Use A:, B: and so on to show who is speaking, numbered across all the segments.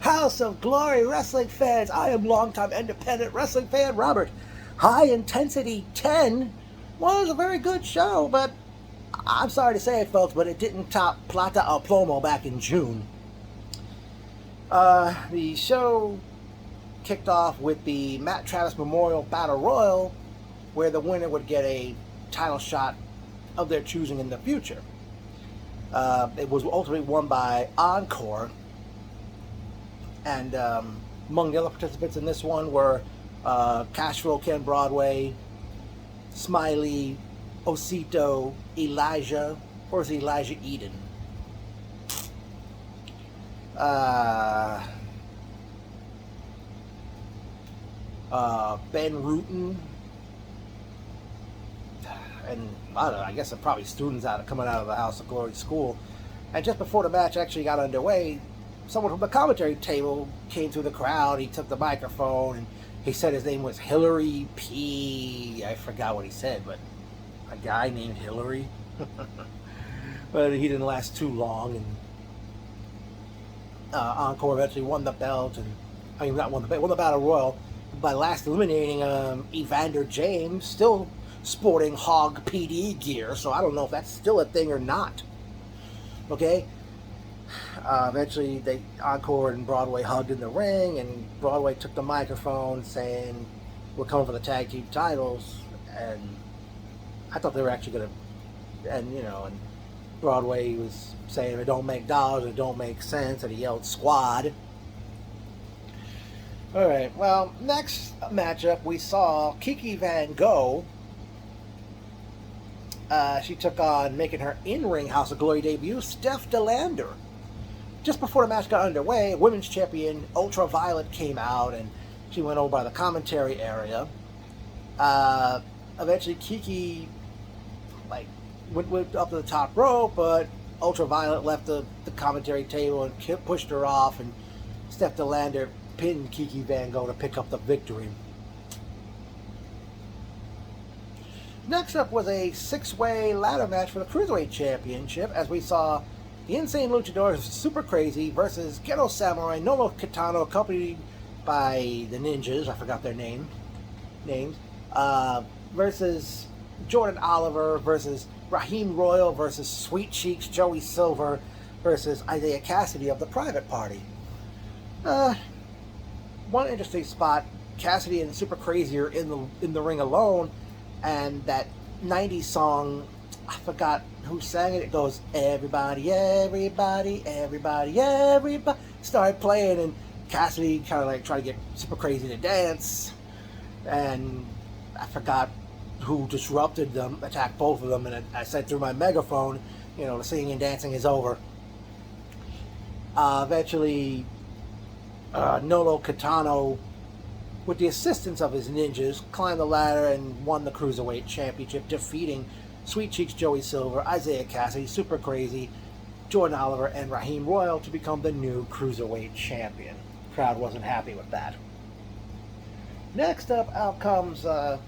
A: House of Glory wrestling fans. I am longtime independent wrestling fan Robert. High Intensity 10 was a very good show, but I'm sorry to say it, folks, but it didn't top Plata o Plomo back in June. The show kicked off with the Matt Travis Memorial Battle Royal, where the winner would get a title shot of their choosing in the future. It was ultimately won by Encore, and among the other participants in this one were Cashflow Ken Broadway, Smiley, Osito, Elijah, or is it Elijah Eden? Ben Rutan, and I don't know, I guess they're probably students coming out of the House of Glory school. And just before the match actually got underway, someone from the commentary table came through the crowd. He took the microphone and he said his name was Hillary P. I forgot what he said, but a guy named Hillary. But he didn't last too long, and Encore eventually won the belt, and I mean not won the belt, won the Battle Royal by last eliminating Evander James, still sporting HOG PD gear, so I don't know if that's still a thing or not. Okay. Eventually, Encore and Broadway hugged in the ring, and Broadway took the microphone saying, "We're coming for the tag team titles." And I thought they were actually going to, and Broadway was saying it don't make dollars, it don't make sense, and he yelled "squad." All right. Well, next matchup we saw Kiki Van Gogh. She took on, making her in-ring House of Glory debut, Steph DeLander. Just before the match got underway, women's champion Ultraviolet came out, and she went over by the commentary area. Eventually, Kiki went up to the top rope, but Ultraviolet left the commentary table and pushed her off, and Steph DeLander pinned Kiki Van Gogh to pick up the victory. Next up was a six-way ladder match for the Cruiserweight Championship, as we saw the Insane Luchadors Super Crazy versus Ghetto Samurai Nomo Kitano, accompanied by the Ninjas, I forgot their names, versus Jordan Oliver versus Raheem Royal versus Sweet Cheeks Joey Silver versus Isaiah Cassidy of the Private Party. One interesting spot, Cassidy and Super Crazy are in the ring alone, and that 90s song, I forgot who sang it. It goes, "Everybody, everybody, everybody, everybody," started playing, and Cassidy kind of tried to get Super Crazy to dance, and I forgot who disrupted them, attacked both of them, and I said through my megaphone, the singing and dancing is over. Eventually, Nolo Kitano, with the assistance of his ninjas, climbed the ladder and won the Cruiserweight Championship, defeating Sweet Cheeks Joey Silver, Isaiah Cassidy, Super Crazy, Jordan Oliver, and Raheem Royal to become the new Cruiserweight Champion. The crowd wasn't happy with that. Next up, out comes the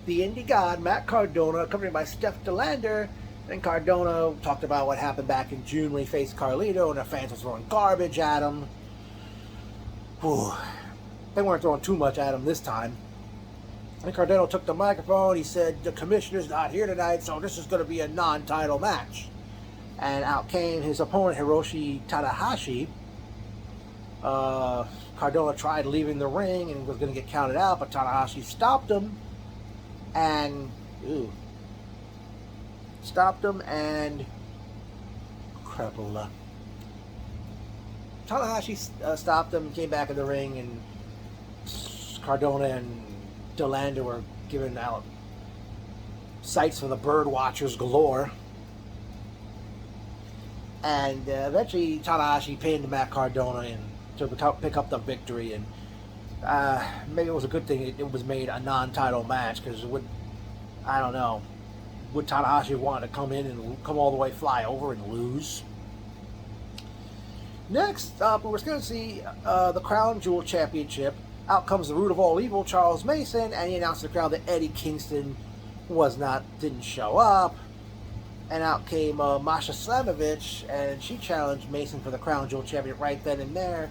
A: Indie God, Matt Cardona, accompanied by Steph DeLander. And Cardona talked about what happened back in June when he faced Carlito, and the fans were throwing garbage at him. Whew. They weren't throwing too much at him this time. And Cardano took the microphone. He said, "The commissioner's not here tonight, so this is going to be a non-title match." And out came his opponent, Hiroshi Tanahashi. Cardona tried leaving the ring and was going to get counted out, but Tanahashi stopped him. And Crepola. Tanahashi stopped him, came back in the ring, and Cardona and DeLander were giving out sights for the bird watchers galore. And eventually Tanahashi pinned Matt Cardona in to pick up the victory. And maybe it was a good thing it was made a non-title match, because would Tanahashi want to come in and come all the way, fly over, and lose? Next up, we're going to see the Crown Jewel Championship. Out comes the root of all evil, Charles Mason, and he announced to the crowd that Eddie Kingston didn't show up. And out came Masha Slamovich, and she challenged Mason for the Crown Jewel Championship right then and there.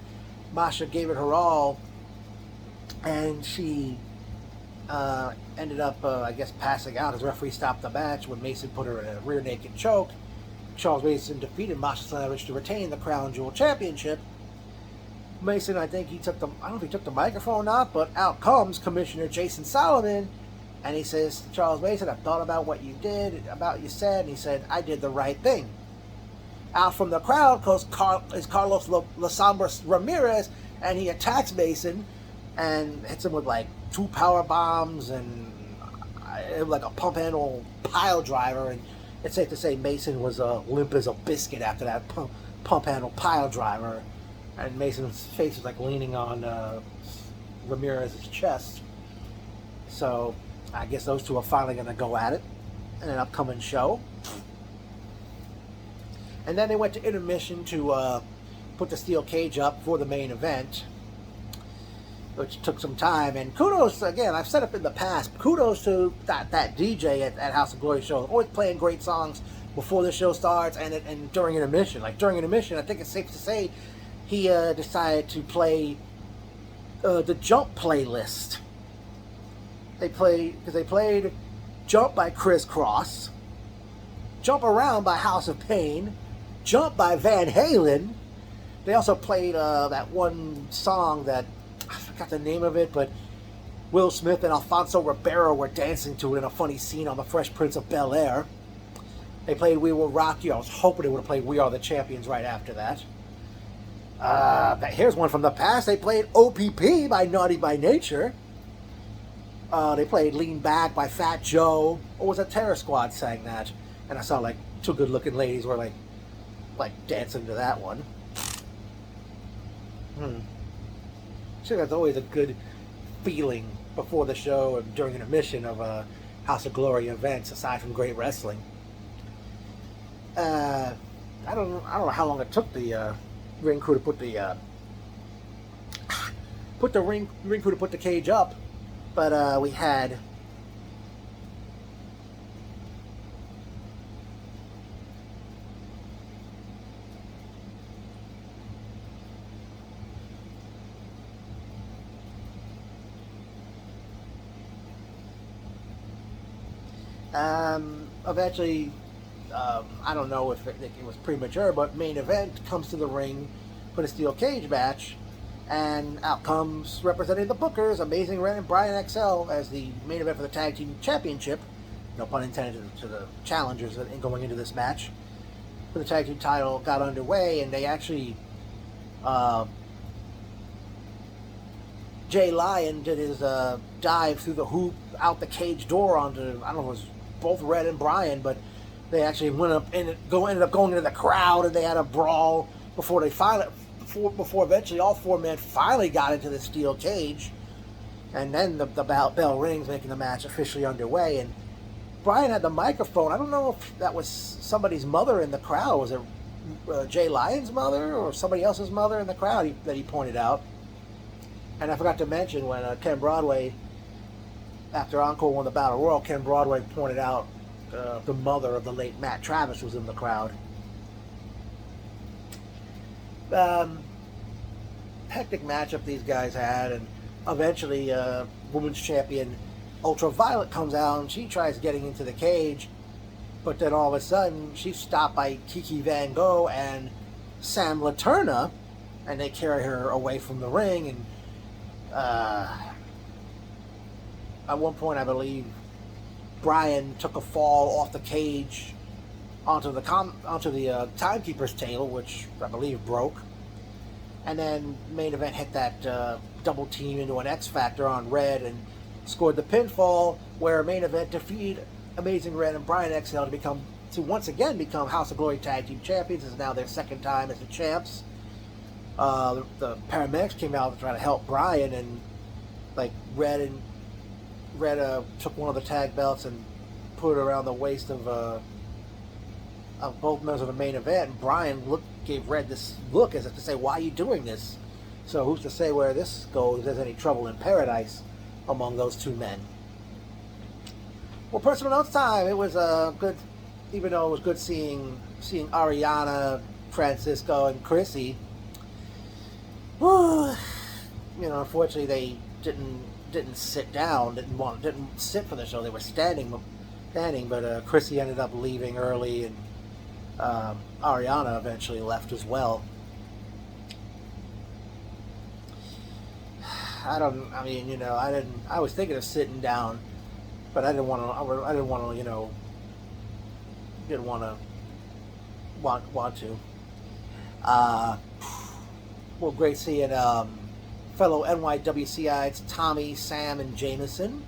A: Masha gave it her all, and she ended up, I guess, passing out as referee stopped the match when Mason put her in a rear naked choke. Charles Mason defeated Masha Slamovich to retain the Crown Jewel Championship. Mason, I think I don't know if he took the microphone or not, but out comes Commissioner Jason Solomon, and he says, Charles Mason, I've thought about what you did, about what you said, and he said, I did the right thing. Out from the crowd is Carlos Sombra Ramirez, and he attacks Mason and hits him with like 2 power bombs and like a pump handle pile driver, and it's safe to say Mason was limp as a biscuit after that pump handle pile driver, and Mason's face was like leaning on Ramirez's chest. So I guess those two are finally going to go at it in an upcoming show. And then they went to intermission to put the steel cage up for the main event, which took some time. And kudos, again, I've said it in the past, kudos to that DJ at House of Glory show. Always playing great songs before the show starts and during intermission. Like during intermission, I think it's safe to say he decided to play the Jump playlist. They played Jump by Criss Cross, Jump Around by House of Pain, Jump by Van Halen. They also played that one song that, I forgot the name of it, but Will Smith and Alfonso Ribeiro were dancing to it in a funny scene on The Fresh Prince of Bel-Air. They played We Will Rock You. I was hoping they would have played We Are the Champions right after that. Here's one from the past. They played OPP by Naughty by Nature. They played Lean Back by Fat Joe. Or was it Terror Squad sang that? And I saw like 2 good-looking ladies were like dancing to that one. Sure, that's always a good feeling before the show and during an intermission of House of Glory events, aside from great wrestling. I don't know how long it took the ring crew to put the ring crew to put the cage up, but we had eventually, I don't know if it was premature, but main event comes to the ring for the steel cage match, and out comes, representing the Bookers, Amazing Red and Brian XL as the main event for the Tag Team Championship. No pun intended to the challengers in going into this match. For the Tag Team title got underway, and they actually, Jay Lyon did his dive through the hoop out the cage door onto, I don't know if it was both Red and Brian, but they actually ended up going into the crowd, and they had a brawl before eventually all 4 men finally got into the steel cage, and then the bell rings, making the match officially underway. And Brian had the microphone. I don't know if that was somebody's mother in the crowd. Was it Jay Lyon's mother or somebody else's mother in the crowd that he pointed out? And I forgot to mention when Ken Broadway, after Encore won the Battle Royal, Ken Broadway pointed out the mother of the late Matt Travis was in the crowd. Hectic matchup these guys had, and eventually women's champion Ultraviolet comes out, and she tries getting into the cage, but then all of a sudden she's stopped by Kiki Van Gogh and Sam Laterna, and they carry her away from the ring. And at one point, I believe Brian took a fall off the cage onto the timekeeper's table, which I believe broke. And then main event hit that double team into an X Factor on Red and scored the pinfall, where main event defeated Amazing Red and Brian XL to once again become House of Glory Tag Team Champions. This is now their 2nd time as the champs. The paramedics came out to try to help Brian, and like Red took one of the tag belts and put it around the waist of both members of the main event. And Brian gave Red this look as if to say, "Why are you doing this?" So who's to say where this goes? If there's any trouble in paradise among those 2 men. Well, personal notes time. It was good, even though it was good seeing Ariana, Francisco, and Chrissy. unfortunately they didn't sit down, didn't sit for the show. They were standing. But Chrissy ended up leaving early, and Ariana eventually left as well. I was thinking of sitting down, but I didn't want to. I didn't want to. Didn't want to. Want to. Well, great seeing fellow NYWCites Tommy, Sam, and Jameson.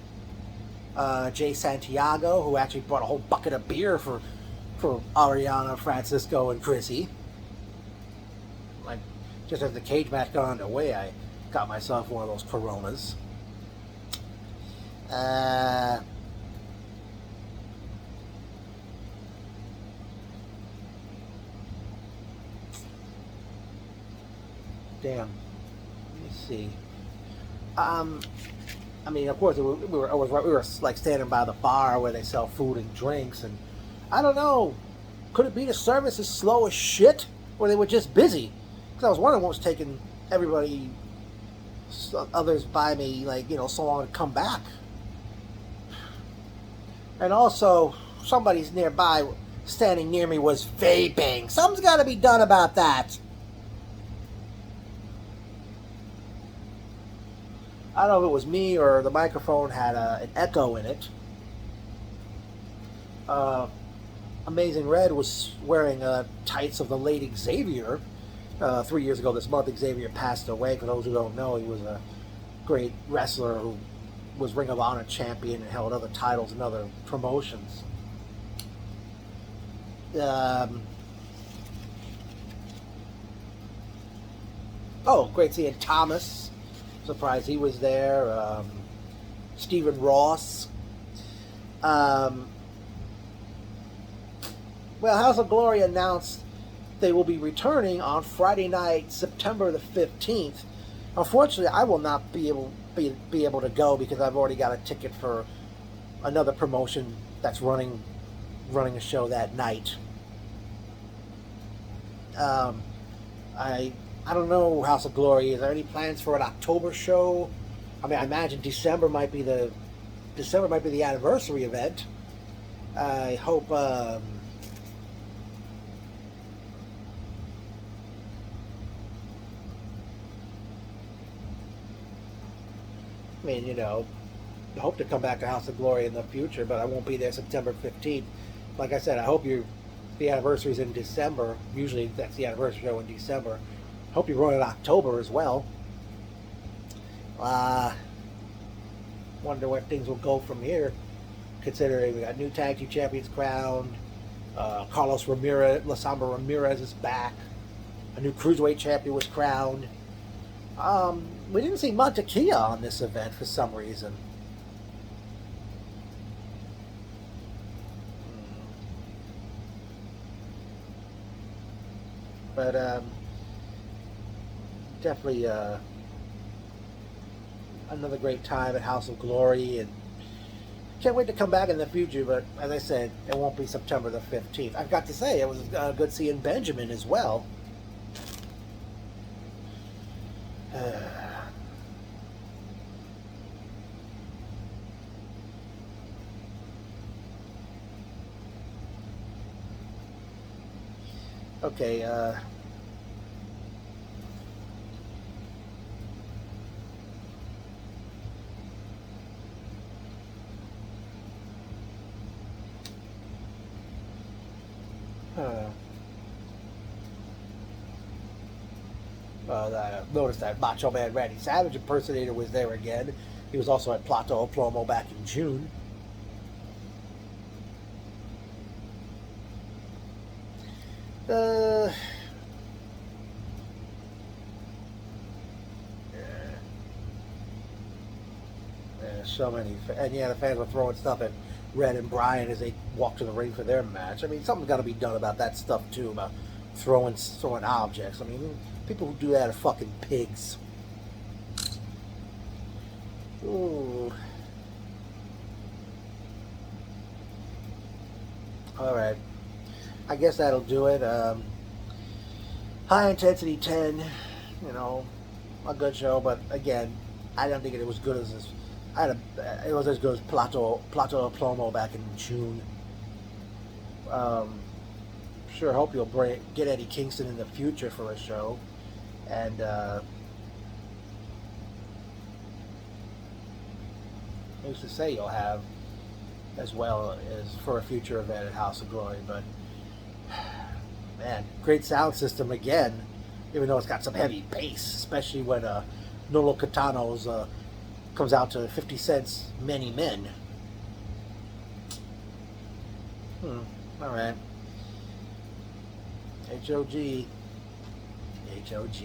A: Jay Santiago, who actually brought a whole bucket of beer for Ariana, Francisco, and Chrissy. Like, just as the cage match got underway, I got myself one of those Coronas. Damn. Let me see. Of course, we were like standing by the bar where they sell food and drinks, and I don't know. Could it be the service is slow as shit, or they were just busy? Because I was wondering what was taking others by me, so long to come back. And also, somebody's nearby, standing near me, was vaping. Something's got to be done about that. I don't know if it was me or the microphone had an echo in it. Amazing Red was wearing tights of the late Xavier. 3 years ago this month, Xavier passed away. For those who don't know, he was a great wrestler who was Ring of Honor champion and held other titles in other promotions. Great seeing Thomas. Surprised he was there. Stephen Ross. House of Glory announced they will be returning on Friday night, September the 15th. Unfortunately, I will not be able to go because I've already got a ticket for another promotion that's running a show that night. I don't know, House of Glory. Is there any plans for an October show? I imagine December might be the anniversary event. I hope. I hope to come back to House of Glory in the future, but I won't be there September 15th. Like I said, I hope the anniversary's in December. Usually that's the anniversary show in December. Hope you run in October as well. Wonder where things will go from here, considering we got new tag team champions crowned. Carlos Ramirez, La Sombra Ramirez is back. A new cruiserweight champion was crowned. We didn't see Montequilla on this event for some reason. But definitely another great time at House of Glory, and can't wait to come back in the future. But as I said, it won't be September the 15th. I've got to say, it was good seeing Benjamin as well. Okay, I noticed that Macho Man Randy Savage impersonator was there again. He was also at Plato Plomo back in June. So many, and the fans were throwing stuff at Red and Brian as they walked to the ring for their match. Something's got to be done about that stuff too, about throwing objects. People who do that are fucking pigs. Ooh. All right. I guess that'll do it. High Intensity 10, a good show, but again, I don't think it was good as this. It was as good as Plato Plomo back in June. Um, sure hope you'll get Eddie Kingston in the future for a show, and who's to say you'll have as well as for a future event at House of Glory. But man, great sound system again, even though it's got some heavy bass, especially when Nolo Catano's comes out to 50 Cent's Many Men. All right. HOG. HOG.